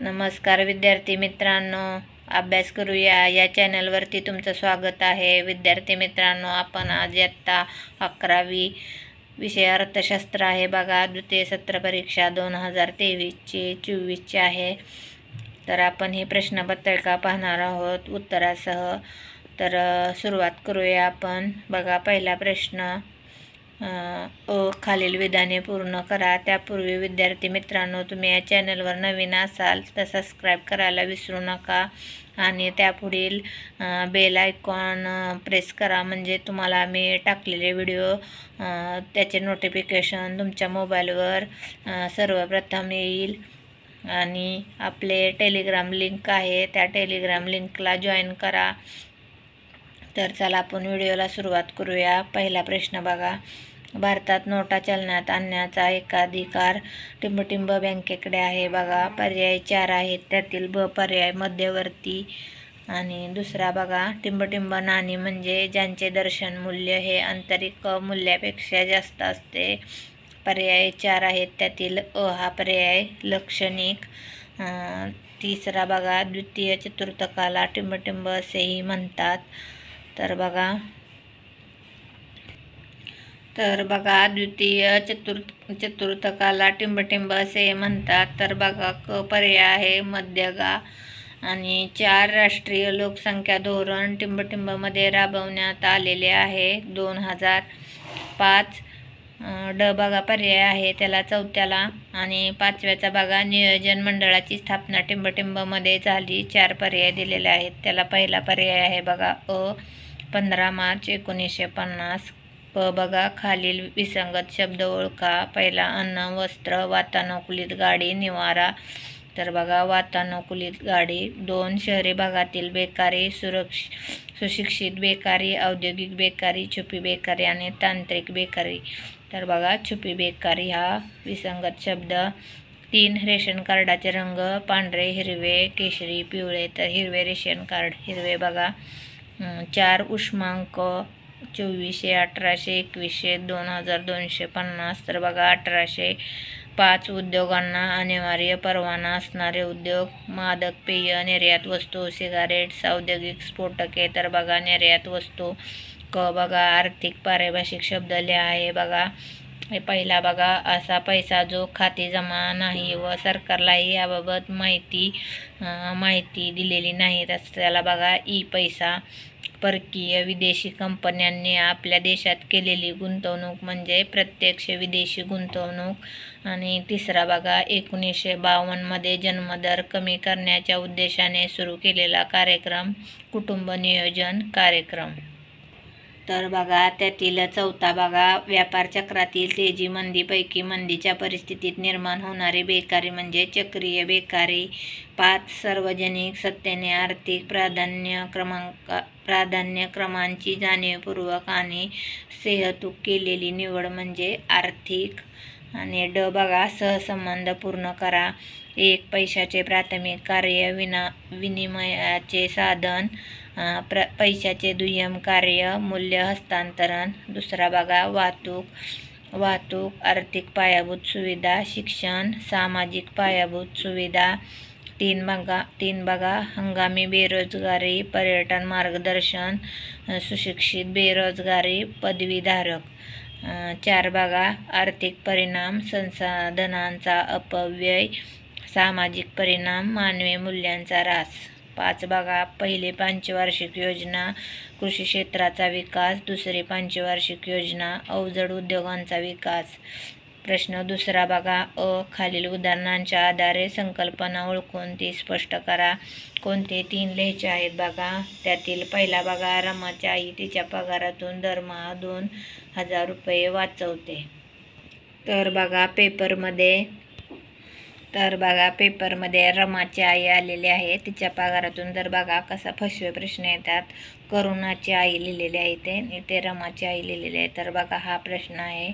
नमस्कार विद्यार्थी मित्रांनो, अभ्यास करूया या चॅनलवरती तुमचं स्वागत आहे. विद्यार्थी मित्रांनो, आपण आज इयत्ता 11वी विषय अर्थशास्त्र आहे बघा. द्वितीय सत्र परीक्षा 2023-24 आहे. तर आपण ही प्रश्नपत्रिका पाहणार आहोत उत्तरासह. तर सुरुवात करूया आपण. बघा, पहिला प्रश्न, खालील विधाने पूर्ण करा. त्यापूर्वी विद्यार्थी मित्रांनो, तुम्ही या चॅनलवर नवीन असाल तर सबस्क्राईब करायला विसरू नका आणि त्यापुढील बेल आयकॉन प्रेस करा, म्हणजे तुम्हाला मी टाकलेले व्हिडिओ त्याचे नोटिफिकेशन तुमच्या मोबाईलवर सर्वप्रथम येईल. आणि आपले टेलिग्राम लिंक आहे, त्या टेलिग्राम लिंकला जॉईन करा. तर चला आपण व्हिडिओला सुरुवात करूया. पहिला प्रश्न बघा, भारतात नोटा चलनात आणण्याचा एकाधिकार टिंबटिंब बँकेकडे आहे. बघा, पर्याय 4 आहेत, त्यातील ब पर्याय मध्यवर्ती. आणि दुसरा बघा, टिंबटिंब नाणी म्हणजे ज्यांचे दर्शन मूल्य हे आंतरिक मूल्यापेक्षा जास्त असते. पर्याय 4 आहेत, त्यातील अ हा पर्याय लक्षणिक. तिसरा बघा, द्वितीय चतुर्थकाला टिंबटिंब असेही म्हणतात. तर बघा द्वितीय चतुर्थकाला टिंबटिंब असे म्हणतात. तर बघा, क पर्याय आहे मध्यगा. आणि 4 राष्ट्रीय लोकसंख्या धोरण टिंबटिंबमध्ये राबवण्यात आलेले आहे 2005. ड बघा पर्याय आहे त्याला चौथ्याला. आणि 5व्याचा बघा, नियोजन मंडळाची स्थापना टिंबटिंबमध्ये झाली. 4 पर्याय दिलेले आहेत, त्याला पहिला पर्याय आहे बघा अ 15 मार्च 1950. प बघा, खालील विसंगत शब्द ओळखा. पहिला, अन्न, वस्त्र, वातानुकूलित गाडी, निवारा. तर बघा, वातानुकूलित गाडी. 2, शहरी भागातील बेकारी, सुशिक्षित बेकारी, औद्योगिक बेकारी, छुपी बेकारी आणि तांत्रिक बेकारी. तर बघा, छुपी बेकारी हा विसंगत शब्द. 3, रेशन कार्डाचे रंग, पांढरे, हिरवे, केशरी, पिवळे. तर हिरवे रेशन कार्ड, हिरवे बघा. 4, उष्मांक 2400, 1800, 2100, 2250. तर बघा 1800. 5, उद्योगांना अनिवार्य परवाना असणारे उद्योग, मादक पेय, निर्यात वस्तू, सिगारेट्स, औद्योगिक स्फोटके. तर बघा निर्यात वस्तू. क बघा, आर्थिक पारिभाषिक शब्द लिहा आहे बघा. हे पहिला बघा, असा पैसा जो खाती जमा नाही व सरकारलाही याबाबत माहिती दिलेली नाही, त्याला बघा ई पैसा. परकीय विदेशी कंपन्यांनी आपल्या देशात केलेली गुंतवणूक म्हणजे प्रत्यक्ष विदेशी गुंतवणूक. आणि तिसरा बघा, 1952मध्ये जन्मदर कमी करण्याच्या उद्देशाने सुरू केलेला कार्यक्रम, कुटुंब नियोजन कार्यक्रम. तर बघा, त्यातील चौथा बघा, व्यापार चक्रातील तेजी मंदीपैकी मंदीच्या परिस्थितीत निर्माण होणारी बेकारी म्हणजे चक्रीय बेकारी. 5, सार्वजनिक सत्तेने आर्थिक प्राधान्यक्रमांची जाणीवपूर्वक आणि सेहतूक केलेली निवड म्हणजे आर्थिक. आणि ड बघा, सहसंबंध पूर्ण करा. 1, पैशाचे प्राथमिक कार्य, विनिमयाचे साधन. पैशाचे दुय्यम कार्य, मूल्य हस्तांतरण. दुसरा बघा, वाहतूक, आर्थिक पायाभूत सुविधा, शिक्षण, सामाजिक पायाभूत सुविधा. 3 बघा, हंगामी बेरोजगारी, पर्यटन, मार्गदर्शन, सुशिक्षित बेरोजगारी, पदवीधारक. 4 बघा, आर्थिक परिणाम, संसाधनांचा अपव्यय, सामाजिक परिणाम, मानवी मूल्यांचा ऱ्हास. 5 बघा, पहिली पंचवार्षिक योजना, कृषी क्षेत्राचा विकास. दुसरी पंचवार्षिक योजना, अवजड उद्योगांचा विकास. प्रश्न दुसरा बघा, खालील उदाहरणांच्या आधारे संकल्पना ओळखून ती स्पष्ट करा. कोणते 3 लिहायचे आहेत बघा. त्यातील पहिला बघा, रमाची आई तिच्या पगारातून दरमहा 2000 रुपये वाचवते. तर बघा पेपरमध्ये रमाची आई आलेली आहे, तिच्या पगारातून. तर बघा कसा फसवे प्रश्न येतात. करुणाची आई लिहिलेली आहे इथे रमाची आई लिहिलेली आहे. तर बघा हा प्रश्न आहे.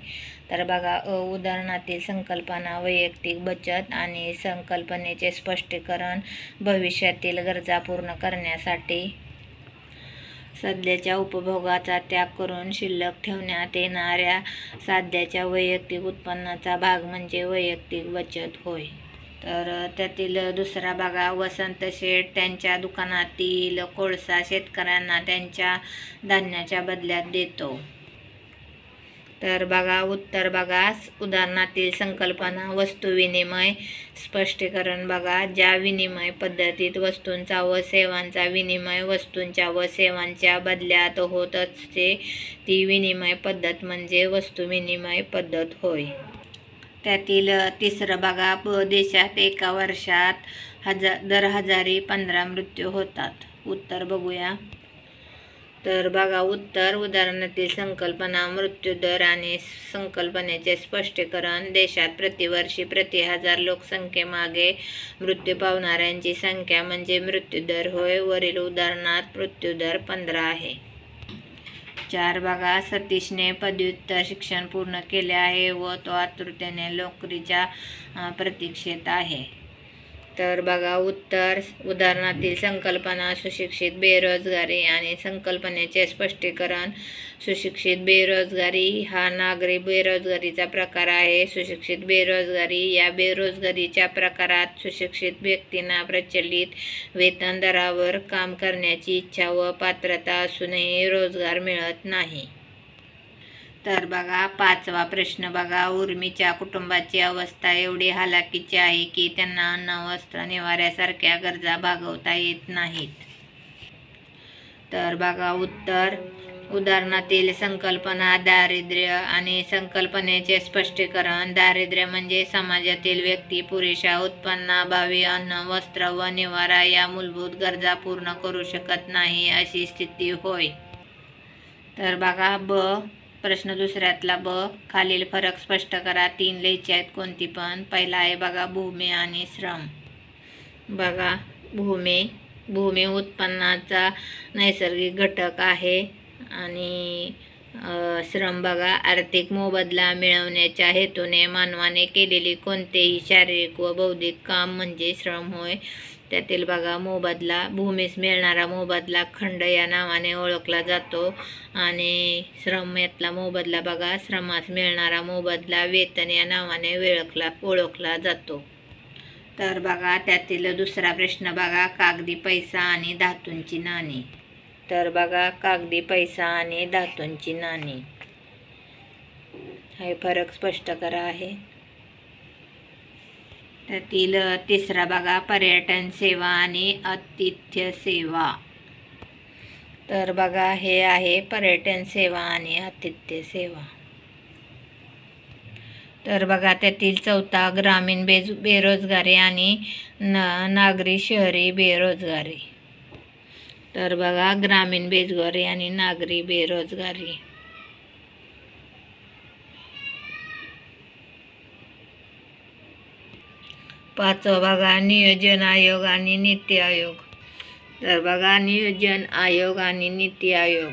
तर बघा, उदाहरणातील संकल्पना, वैयक्तिक बचत आणि संकल्पनेचे स्पष्टीकरण, भविष्यातील गरजा पूर्ण करण्यासाठी सध्याच्या उपभोगाचा त्याग करून शिल्लक ठेवण्यात येणाऱ्या साध्याच्या वैयक्तिक उत्पन्नाचा भाग म्हणजे वैयक्तिक बचत होय. तर त्यातील दुसरा बघा, वसंत शेठ त्यांच्या दुकानातील कोळसा शेतकऱ्यांना त्यांच्या धान्याच्या बदल्यात देतो. तर बघा उत्तर बघा, उदाहरणातील संकल्पना वस्तू विनिमय स्पष्टीकरण बघा, ज्या विनिमय पद्धतीत वस्तूंचा व सेवांचा विनिमय वस्तूंच्या व सेवांच्या बदल्यात होत असते ती विनिमय पद्धत म्हणजे वस्तू विनिमय पद्धत होय. त्यातील तिसरं बघा, देशात एका वर्षात दर हजारी 15 मृत्यू होतात. उत्तर बघूया. तर बघा उत्तर, उदाहरणातील संकल्पना मृत्यूदर आणि संकल्पनेचे स्पष्टीकरण, देशात प्रतिवर्षी प्रति 1000 लोकसंख्येमागे मृत्यू पावणाऱ्यांची संख्या म्हणजे मृत्यूदर होय. वरील उदाहरणात मृत्यूदर 15 आहे. 4 बघा, सतीशने पदव्युत्तर शिक्षण पूर्ण केले आहे व तो आतुरतेने नोकरीच्या प्रतीक्षेत आहे. तर बघा उत्तर, उदाहरणातील संकल्पना सुशिक्षित बेरोजगारी आणि संकल्पनेचे स्पष्टीकरण, सुशिक्षित बेरोजगारी हा नागरी बेरोजगारीचा प्रकार आहे. सुशिक्षित बेरोजगारी या बेरोजगारीच्या प्रकारात सुशिक्षित व्यक्तींना प्रचलित वेतन दरावर काम करण्याची इच्छा व पात्रता असूनही रोजगार मिळत नाही. तर बघा 5वा प्रश्न बघा, उर्मीच्या कुटुंबाची अवस्था एवढी हालाकीची आहे की त्यांना अन्न वस्त्र निवाऱ्यासारख्या गरजा भागवता येत नाहीत. तर बघा उत्तर, उदाहरणातील संकल्पना दारिद्र्य आणि संकल्पनेचे स्पष्टीकरण, दारिद्र्य म्हणजे समाजातील व्यक्ती पुरेशा उत्पन्नाअभावी अन्न वस्त्र व निवारा या मूलभूत गरजा पूर्ण करू शकत नाही अशी स्थिती होय. तर बघा प्रश्न दुसऱ्यातला खालील फरक स्पष्ट करा. 3 लिहायचे आहेत कोणती पण. पहिला आहे बघा भूमी आणि श्रम. बघा भूमी उत्पन्नाचा नैसर्गिक घटक आहे आणि श्रम बघा आर्थिक मोबदला मिळवण्याच्या हेतूने मानवाने केलेली कोणतेही शारीरिक व बौद्धिक काम म्हणजे श्रम होय. त्यातील बघा मोबदला, भूमीस मिळणारा मोबदला खंड या नावाने ओळखला जातो आणि श्रम यातला मोबदला बघा, श्रमास मिळणारा मोबदला वेतन या नावाने ओळखला जातो. तर बघा त्यातील दुसरा प्रश्न बघा, कागदी पैसा आणि धातूंची नाणी. तर बघा कागदी पैसा आणि धातूंची नाणी हे फरक स्पष्ट करा आहे. त्यातील तिसरा बघा, पर्यटन सेवा आणि आतिथ्य सेवा. तर बघा हे आहे पर्यटन सेवा आणि आतिथ्य सेवा. तर बघा त्यातील चौथा, ग्रामीण बेरोजगारी आणि नागरी शहरी बेरोजगारी. तर बघा ग्रामीण बेरोजगारी आणि नागरी बेरोजगारी. पाचवा बघा, नियोजन आयोग आणि नीती आयोग. तर बघा नियोजन आयोग आणि नीती आयोग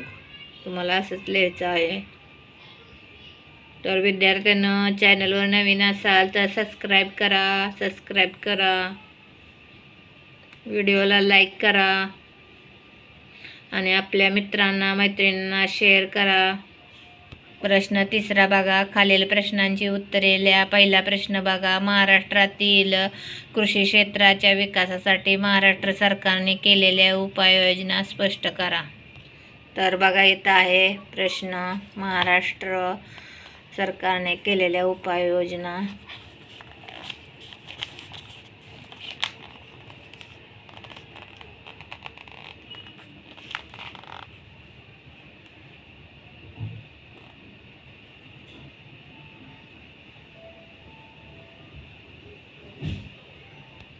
तुम्हाला असंच लिहायचं आहे. तर विद्यार्थ्यांनो, चॅनलवर नवीन असाल तर सबस्क्राईब करा, व्हिडिओला लाईक करा आणि आपल्या मित्रांना मैत्रिणींना शेअर करा. प्रश्न तिसरा बघा, खालील प्रश्नांची उत्तरे लिहा. पहिला प्रश्न बघा, महाराष्ट्रातील कृषी क्षेत्राच्या विकासासाठी महाराष्ट्र सरकारने केलेल्या उपाययोजना स्पष्ट करा. तर बघा इथं आहे प्रश्न, महाराष्ट्र सरकारने केलेल्या उपाययोजना.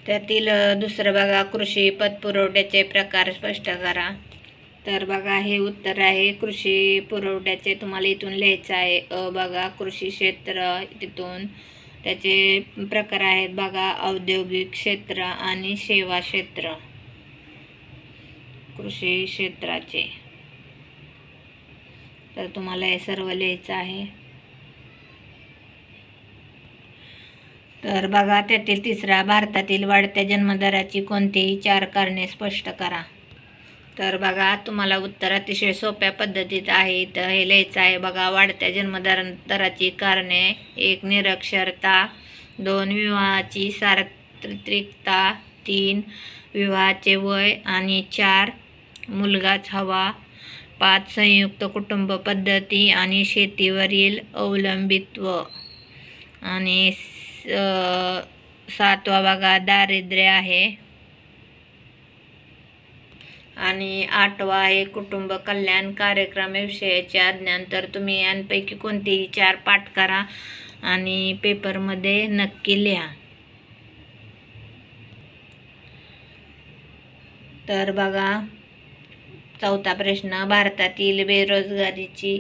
त्यातील दुसरं बघा, कृषी पतपुरवठ्याचे प्रकार स्पष्ट करा. तर बघा हे उत्तर आहे कृषी पुरवठ्याचे. तुम्हाला इथून लिहायचं आहे. बघा कृषी क्षेत्र, तिथून त्याचे प्रकार आहेत बघा, औद्योगिक क्षेत्र आणि सेवा क्षेत्र. कृषी क्षेत्राचे तर तुम्हाला हे सर्व लिहायचं आहे. तर बघा त्यातील तिसरा, भारतातील वाढत्या जन्मदराची कोणतीही 4 कारणे स्पष्ट करा. तर बघा तुम्हाला उत्तर अतिशय सोप्या पद्धतीत आहे. तर हे लिहायचं आहे बघा, वाढत्या जन्मदराची कारणे: 1 निरक्षरता, 2 विवाहाची पात्रत्रिकता 3 विवाहाचे वय आणि 4 मुलगाच हवा, 5 संयुक्त कुटुंब पद्धती आणि शेतीवरील अवलंबित्व आणि 7वा बघा दारिद्र्य आहे आणि 8वा आहे कुटुंब कल्याण कार्यक्रमाविषयीचे अज्ञान. तर तुम्ही यांपैकी कोणतेही 4 पाठ करा आणि पेपरमध्ये नक्की लिहा. तर बघा 4था प्रश्न, भारतातील बेरोजगारीची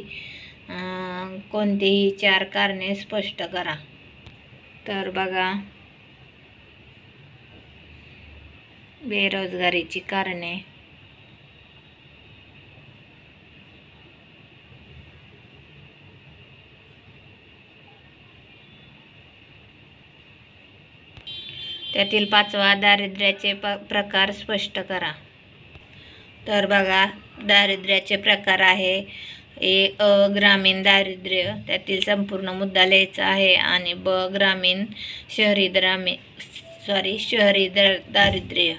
कोणतीही 4 कारणे स्पष्ट करा. तर बघा बेरोजगारीची कारणे. त्यातील 5वा दारिद्र्याचे प्रकार स्पष्ट करा. तर बघा दारिद्र्याचे प्रकार आहे ग्रामीण दारिद्र्य, त्यातील संपूर्ण मुद्दा लिहायचा आहे. आणि ग्रामीण शहरी दारिद्र्य.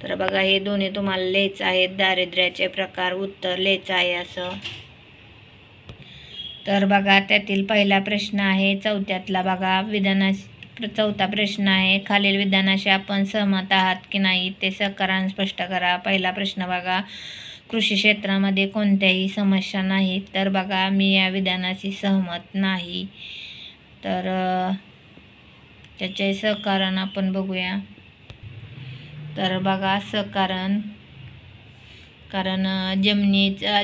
तर बघा हे दोन्ही तुम्हाला लिहायचं आहे. दारिद्र्याचे प्रकार उत्तर लिहायचं आहे असं. तर बघा त्यातील पहिला प्रश्न आहे 4थ्यातला बघा 4था प्रश्न आहे, खालील विधानाशी आपण सहमत आहात की नाही ते सहकाराने स्पष्ट करा. पहिला प्रश्न बघा, कृषी क्षेत्रामध्ये कोणत्याही समस्या नाहीत. तर बघा मी या विधानाशी सहमत नाही. तर त्याचे सहकारण आपण बघूया. तर बघा सहकारण, कारण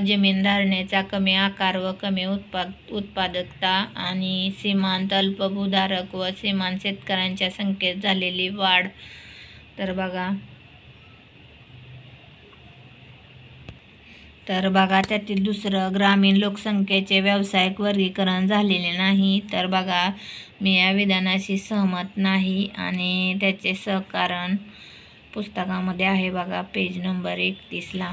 जमीन धारणेचा कमी आकार व कमी उत्पादकता आणि सीमांत अल्पभूधारक व सीमांत शेतकऱ्यांच्या संख्येत झालेली वाढ. तर बघा त्यातील दुसरं, ग्रामीण लोकसंख्येचे व्यावसायिक वर्गीकरण झालेले नाही. तर बघा मी या विधानाशी सहमत नाही आणि त्याचे सहकारण पुस्तकामध्ये आहे बघा पेज नंबर 31ला.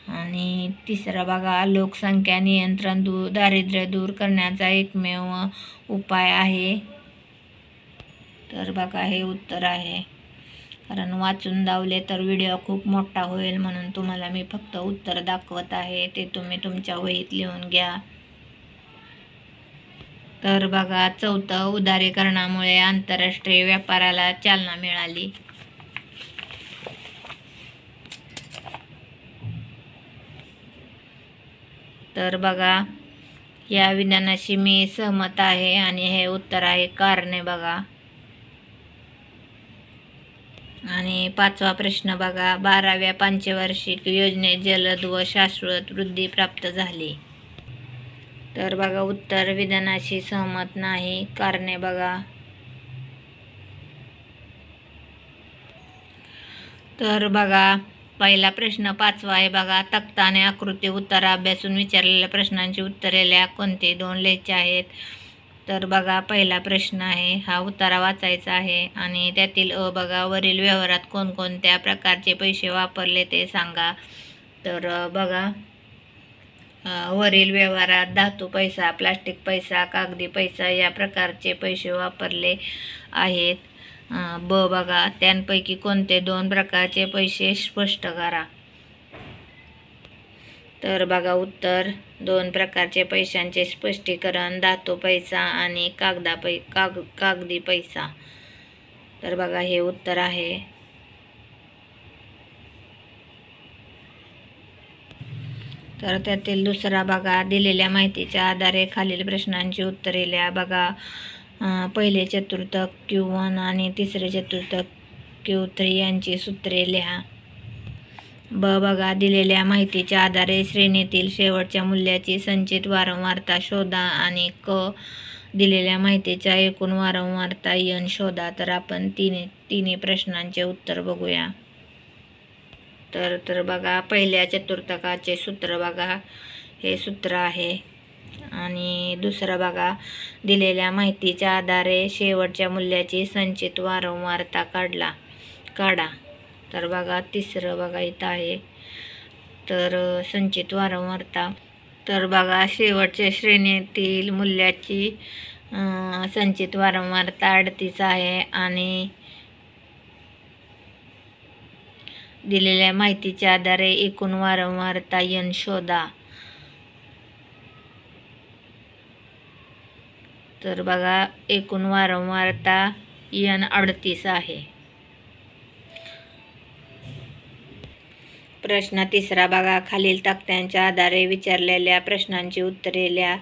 आणि तिसरं बघा, लोकसंख्या नियंत्रण दारिद्र्य दूर करण्याचा एकमेव उपाय आहे. तर बघा हे उत्तर आहे. कारण वाचून दावले तर व्हिडिओ खूप मोठा होईल म्हणून तुम्हाला मी फक्त उत्तर दाखवत आहे, ते तुम्ही तुमच्या वहीत लिहून घ्या. तर बघा 4थं, उदारीकरणामुळे आंतरराष्ट्रीय व्यापाराला चालना मिळाली. तर बघा या विधानाशी मी सहमत आहे आणि हे उत्तर आहे कारणे बघा. आणि 5वा प्रश्न बघा, 12व्या पंचवार्षिक योजनेत जलद व शाश्वत वृद्धी प्राप्त झाली. तर बघा उत्तर विधानाशी सहमत नाही, कारणे बघा. तर बघा पहिला प्रश्न 5वा आहे बघा, तक्ता आणि आकृती उत्तर अभ्यासून विचारलेल्या प्रश्नांची उत्तरे लिहा. कोणते 2 लिहायचे आहेत. तर बघा पहिला प्रश्न आहे, हा उत्तरा वाचायचा आहे. आणि त्यातील बघा, वरील व्यवहारात कोणकोणत्या प्रकारचे पैसे वापरले ते सांगा. तर बघा वरील व्यवहारात धातू पैसा, प्लास्टिक पैसा, कागदी पैसा या प्रकारचे पैसे वापरले आहेत. बघा त्यांपैकी कोणते 2 प्रकारचे पैसे स्पष्ट करा. तर बघा उत्तर 2 प्रकारचे पैशांचे स्पष्टीकरण, धातू पैसा आणि कागदी पैसा. तर बघा हे उत्तर आहे. तर त्यातील दुसरा बघा, दिलेल्या माहितीच्या आधारे खालील प्रश्नांची उत्तरे लिहा. बघा पहिले चतुर्थक Q1 आणि तिसरे चतुर्थक Q3 यांची सूत्रे लिहा. बघा दिलेल्या माहितीच्या आधारे श्रेणीतील शेवटच्या मूल्याची संचित वारंवारता शोधा. आणि दिलेल्या माहितीच्या एकूण वारंवारता n शोधा. तर आपण तिन्ही प्रश्नांचे उत्तर बघूया. तर बघा पहिल्या चतुर्थकाचे सूत्र बघा हे सूत्र आहे. आणि दुसरं बघा, दिलेल्या माहितीच्या आधारे शेवटच्या मूल्याची संचित वारंवारता काढा. तर बघा तिसरं बघा इथं आहे. तर संचित वारंवारता, तर बघा शेवटच्या श्रेणीतील मूल्याची संचित वारंवारता 38 आहे आणि दिलेल्या माहितीच्या आधारे एकूण वारंवारता n शोधा. तर बघा एकूण वारंवारता n 38 आहे. प्रश्न 3 बघा, खालील तक्त्यांच्या आधारे विचारलेल्या प्रश्नांची उत्तरे लिहा.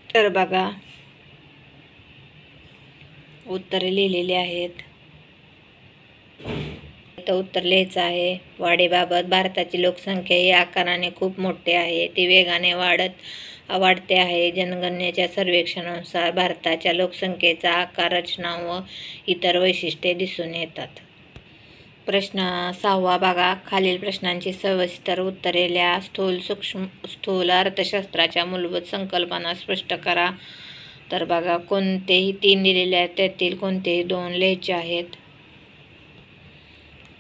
तर बघा उत्तरे लिहिलेली आहेत. इथं उत्तर लिहायचं आहे. वाढीबाबत भारताची लोकसंख्या ही आकाराने खूप मोठी आहे. ती वेगाने वाढते आहे. जनगणनेच्या सर्वेक्षणानुसार भारताच्या लोकसंख्येचा आकार, रचना व इतर वैशिष्ट्ये दिसून येतात. प्रश्न 6 बघा, खालील प्रश्नांची सविस्तर उत्तरे लिहा. स्थूल अर्थशास्त्राच्या मूलभूत संकल्पना स्पष्ट करा. तर बघा कोणतेही 3 दिलेले आहेत, त्यातील कोणतेही 2 लिहायचे आहेत.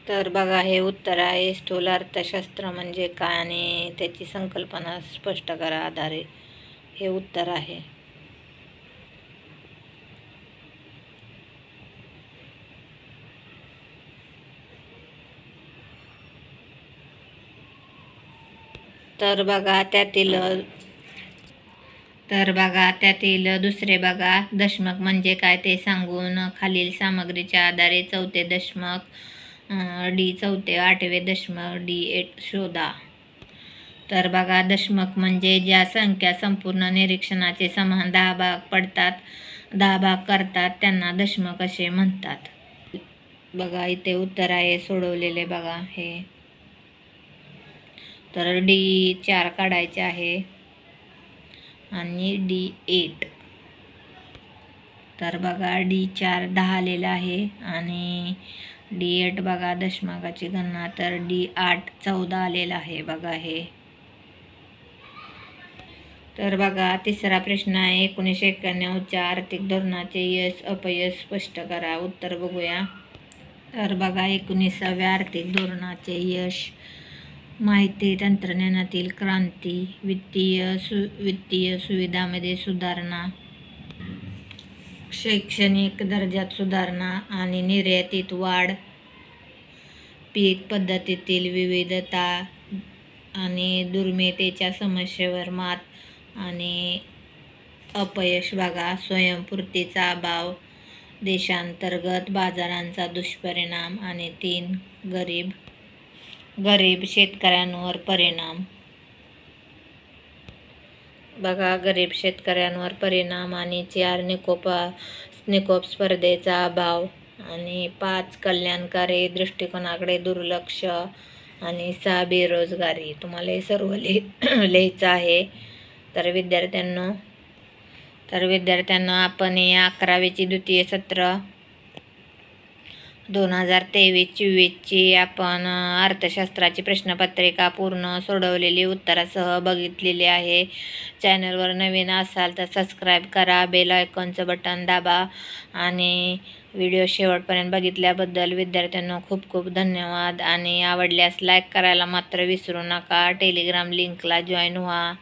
तर बघा हे उत्तर आहे. स्थूल अर्थशास्त्र म्हणजे काय आणि त्याची संकल्पना स्पष्ट करा आधारे हे उत्तर आहे. तर बघा त्यातील दुसरे बघा, दशमक म्हणजे काय ते सांगून खालील सामग्रीच्या आधारे चौथे दशमक डी चौथे 8वे दशमक D8 शोधा. तर बघा दशमक म्हणजे ज्या संख्या संपूर्ण निरीक्षणाचे समान 10 भाग करतात त्यांना दशमक असे म्हणतात. बघा इथे उत्तर आहे सोडवलेले बघा हे. तर D4 काढायचे आहे आणि D8. तर बघा D4 10 आलेला आहे आणि D8 बघा दशमकाची गणना, तर D8 14 आलेला आहे बघा हे. तर बघा तिसरा प्रश्न आहे. 1991च्या आर्थिक धोरणाचे यश अपयश स्पष्ट करा. उत्तर बघूया. तर बघा 19व्या आर्थिक धोरणाचे यश: माहिती तंत्रज्ञानातील क्रांती, वित्तीय सुविधांमध्ये सुधारणा, शैक्षणिक दर्जात सुधारणा आणि निर्यातीत वाढ, पीक पद्धतीतील विविधता आणि दुर्मिळतेच्या समस्येवर मात. आणि अपयश बघा स्वयंपूर्तीचा अभाव, देशांतर्गत बाजारांचा दुष्परिणाम आणि 3 गरीब शेतकऱ्यांवर परिणाम. बघा गरीब शेतकऱ्यांवर परिणाम आणि 4 निकोप स्पर्धेचा अभाव आणि 5 कल्याणकारी दृष्टिकोनाकडे दुर्लक्ष आणि 6 बेरोजगारी. तुम्हाला हे सर्व लिहायचं आहे. तर विद्यार्थ्यांना आपण हे 11वीची द्वितीय सत्र 2023-24ची आपण अर्थशास्त्राची प्रश्नपत्रिका पूर्ण सोडवलेली उत्तरासह बघितलेली आहे. चॅनलवर नवीन असाल तर सबस्क्राईब करा, बेल आयकॉनचं बटन दाबा आणि व्हिडिओ शेवटपर्यंत बघितल्याबद्दल विद्यार्थ्यांना खूप खूप धन्यवाद. आणि आवडल्यास लाईक करायला मात्र विसरू नका. टेलिग्राम लिंकला जॉईन व्हा.